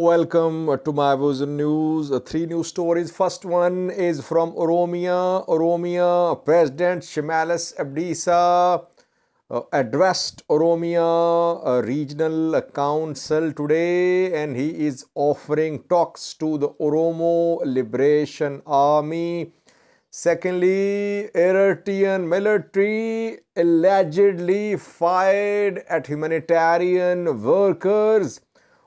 welcome to my Vision News. Three news stories. First one is from Oromia. Oromia President Shimalis Abdisa addressed Oromia Regional Council today, and he is offering talks to the Oromo Liberation Army. Secondly, Eritrean military allegedly fired at humanitarian workers.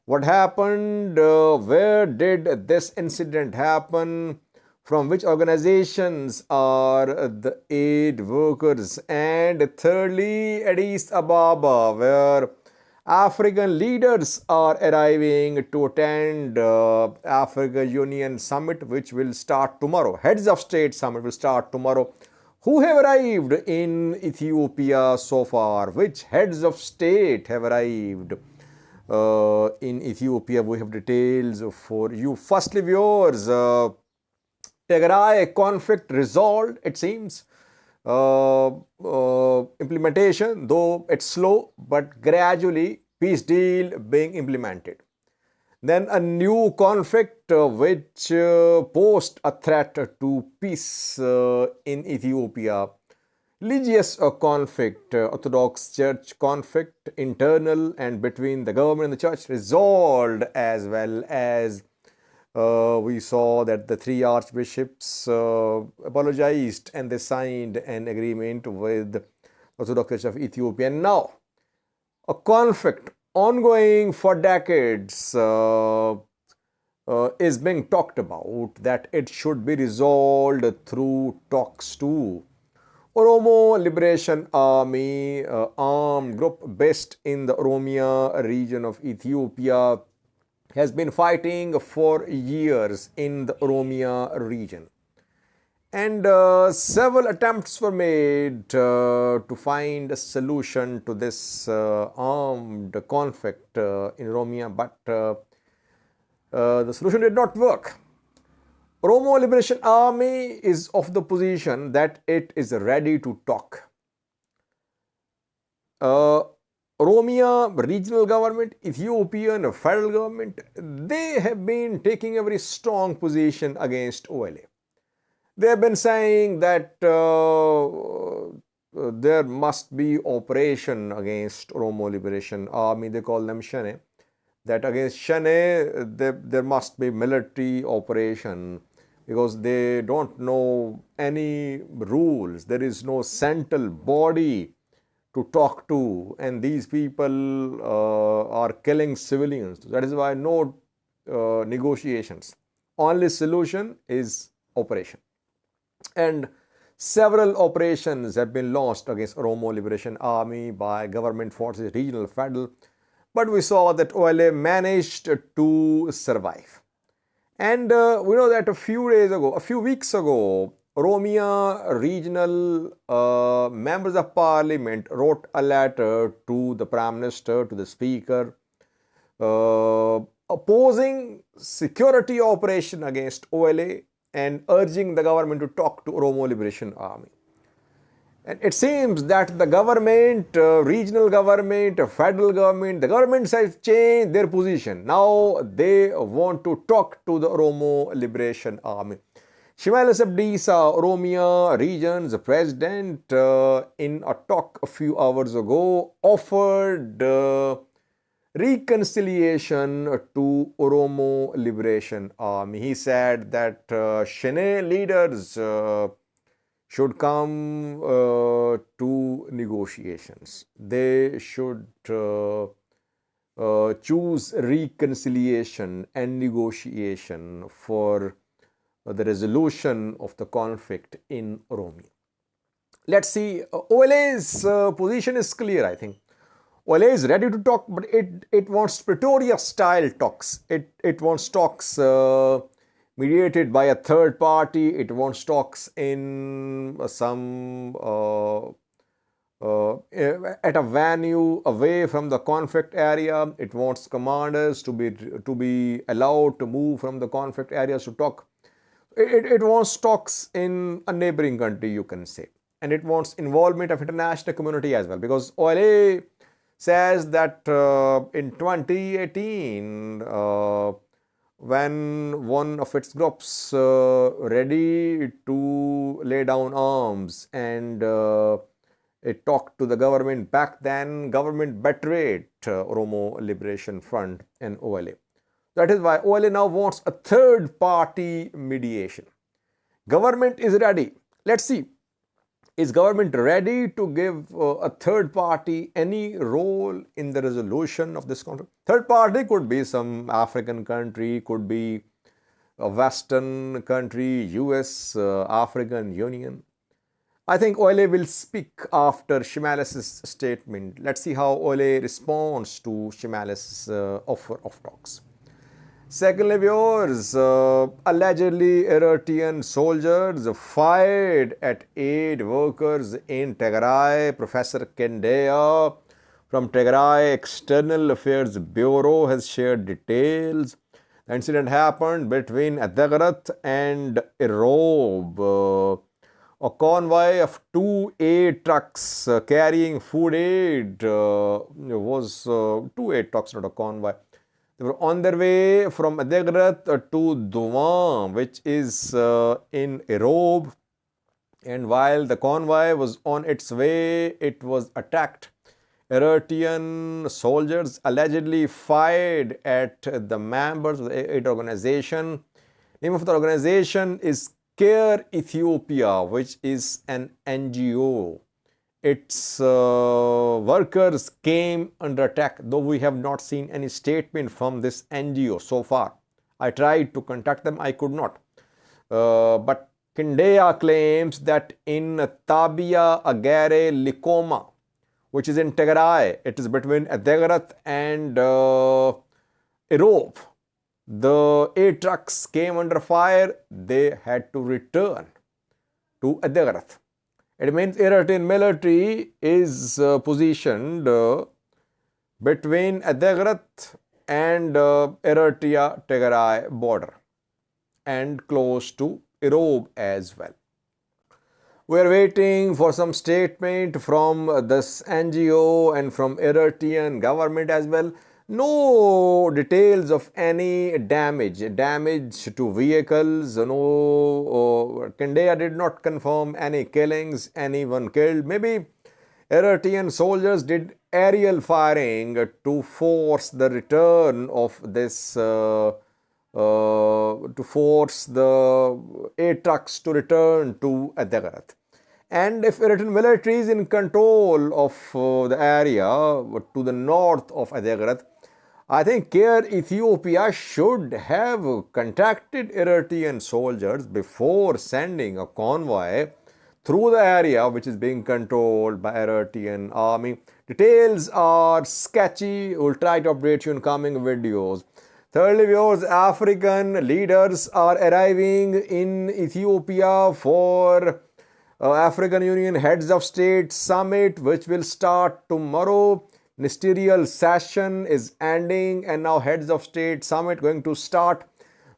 What happened? Where did this incident happen? From which organizations are the aid workers? And thirdly, Addis Ababa, where African leaders are arriving to attend Africa Union Summit, which will start tomorrow. Heads of State Summit will start tomorrow. Who have arrived in Ethiopia so far? Which heads of state have arrived in Ethiopia? We have details for you. Firstly, viewers, Tigray conflict resolved, it seems. Implementation, though it's slow, but gradually peace deal being implemented. Then a new conflict which posed a threat to peace in Ethiopia. Religious conflict, Orthodox Church conflict, internal and between the government and the church, resolved, as well as we saw that the three archbishops apologized and they signed an agreement with the Orthodox Church of Ethiopia. And now, a conflict ongoing for decades is being talked about, that it should be resolved through talks too. Oromo Liberation Army, armed group based in the Oromia region of Ethiopia, has been fighting for years in the Oromia region. And several attempts were made to find a solution to this armed conflict in Oromia, but the solution did not work. Oromo Liberation Army is of the position that it is ready to talk. Oromia regional government, Ethiopian federal government, they have been taking a very strong position against OLA. They have been saying that there must be operation against Oromo Liberation Army. They call them Shane. That against Shane, there must be military operation, because they don't know any rules. There is no central body to talk to, and these people are killing civilians. That is why no negotiations. Only solution is operation. And several operations have been launched against Oromo Liberation Army by government forces, regional, federal. But we saw that OLA managed to survive. And we know that a few weeks ago, Oromia regional members of parliament wrote a letter to the Prime Minister, to the Speaker, opposing security operation against OLA and urging the government to talk to Oromo Liberation Army. And it seems that the government, regional government, federal government, the governments have changed their position. Now they want to talk to the Oromo Liberation Army. Shimalis Abdisa, Oromia region's president, in a talk a few hours ago, offered reconciliation to Oromo Liberation Army. He said that Shane leaders should come to negotiations. They should choose reconciliation and negotiation for the resolution of the conflict in Oromia. Let's see, OLA's position is clear, I think. OLA is ready to talk, but it wants Pretoria-style talks. It wants talks mediated by a third party. It wants talks in some at a venue away from the conflict area. It wants commanders to be allowed to move from the conflict areas to talk. It wants talks in a neighboring country, you can say, and it wants involvement of international community as well, because OLA says that in 2018 when one of its groups ready to lay down arms and it talked to the government. Back then, government betrayed Oromo Liberation Front and OLA. That is why OLA now wants a third party mediation. Government is ready. Let's see. Is government ready to give a third party any role in the resolution of this conflict? Third party could be some African country, could be a Western country, US, African Union. I think OLA will speak after Shimalis's statement. Let's see how OLA responds to Shimalis's offer of talks. Secondly, viewers, allegedly Eritrean soldiers fired at aid workers in Tigray. Professor Kendaya from Tigray External Affairs Bureau has shared details. The incident happened between Adagrat and Erob. A convoy of 2 aid trucks carrying food aid was 2 aid trucks, not a convoy. They were on their way from Adegrat to Duwan, which is in Erob. And while the convoy was on its way, it was attacked. Eritrean soldiers allegedly fired at the members of the aid organization. Name of the organization is Care Ethiopia, which is an NGO. Its workers came under attack, though we have not seen any statement from this NGO so far. I tried to contact them, I could not. But Kindea claims that in Tabia Agare Likoma, which is in Tigray, it is between Adegrat and Erob, the aid trucks came under fire. They had to return to Adegrat. It means Eritrean military is positioned between Adegrat and Eritrea Tigray border and close to Erob as well. We are waiting for some statement from this NGO and from Eritrean government as well. No details of any damage to vehicles. No, Kendaya did not confirm any killings, anyone killed. Maybe Eritrean soldiers did aerial firing to force the return of this, to force the aid trucks to return to Adagarat. And if Eritrean military is in control of the area to the north of Adagarat, I think Care Ethiopia should have contacted Eritrean soldiers before sending a convoy through the area which is being controlled by Eritrean army. Details are sketchy. We'll try to update you in coming videos. Thirdly, viewers, African leaders are arriving in Ethiopia for African Union Heads of State Summit, which will start tomorrow. Ministerial session is ending and now Heads of State Summit going to start.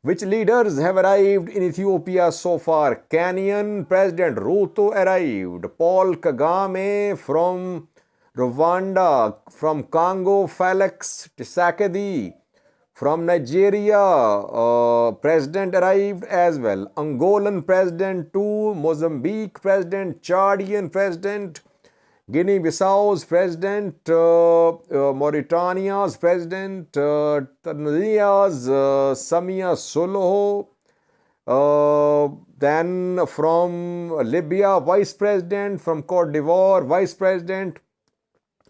Which leaders have arrived in Ethiopia so far? Kenyan President Ruto arrived. Paul Kagame from Rwanda. From Congo, Felix Tshisekedi. From Nigeria, President arrived as well. Angolan President too. Mozambique President. Chadian President. Guinea-Bissau's President, Mauritania's President, Tanzania's Samia Suluhu, then from Libya, Vice President, from Cote d'Ivoire, Vice President,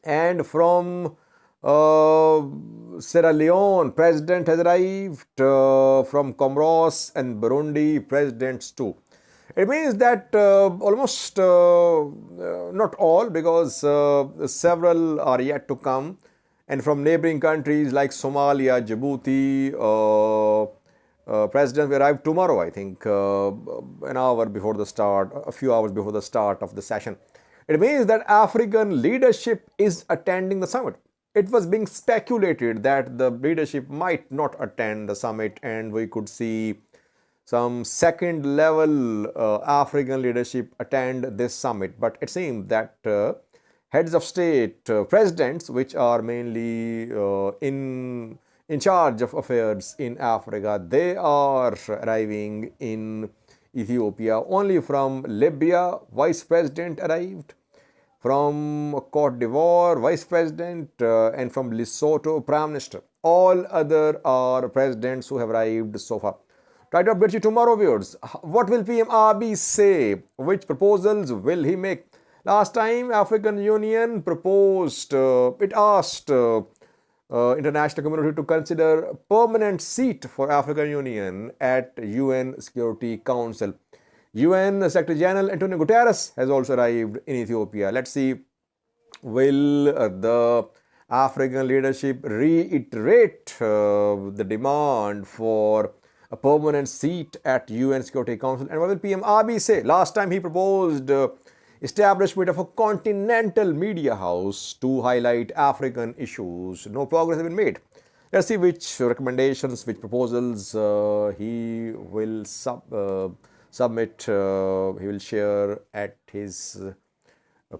and from Sierra Leone, President has arrived, from Comoros and Burundi, Presidents too. It means that almost, not all, because several are yet to come, and from neighboring countries like Somalia, Djibouti, President will arrive tomorrow, I think, an hour before the start, a few hours before the start of the session. It means that African leadership is attending the summit. It was being speculated that the leadership might not attend the summit and we could see some second level African leadership attend this summit. But it seems that heads of state, presidents, which are mainly in in charge of affairs in Africa. They are arriving in Ethiopia. Only from Libya, Vice President arrived. From Cote d'Ivoire, Vice President, and from Lesotho, Prime Minister. All other are presidents who have arrived so far. Try to update you tomorrow, viewers. What will PM Abiy say? Which proposals will he make? Last time, African Union proposed, it asked international community to consider permanent seat for African Union at UN Security Council. UN Secretary General Antonio Guterres has also arrived in Ethiopia. Let's see, will the African leadership reiterate the demand for a permanent seat at UN Security Council? And what will PM Abiy say? Last time he proposed establishment of a continental media house to highlight African issues. No progress has been made. Let's see which recommendations, which proposals he will submit, he will share at his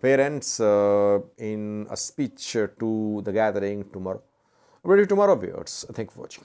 parents in a speech to the gathering tomorrow. Ready tomorrow, viewers. Thank you for watching.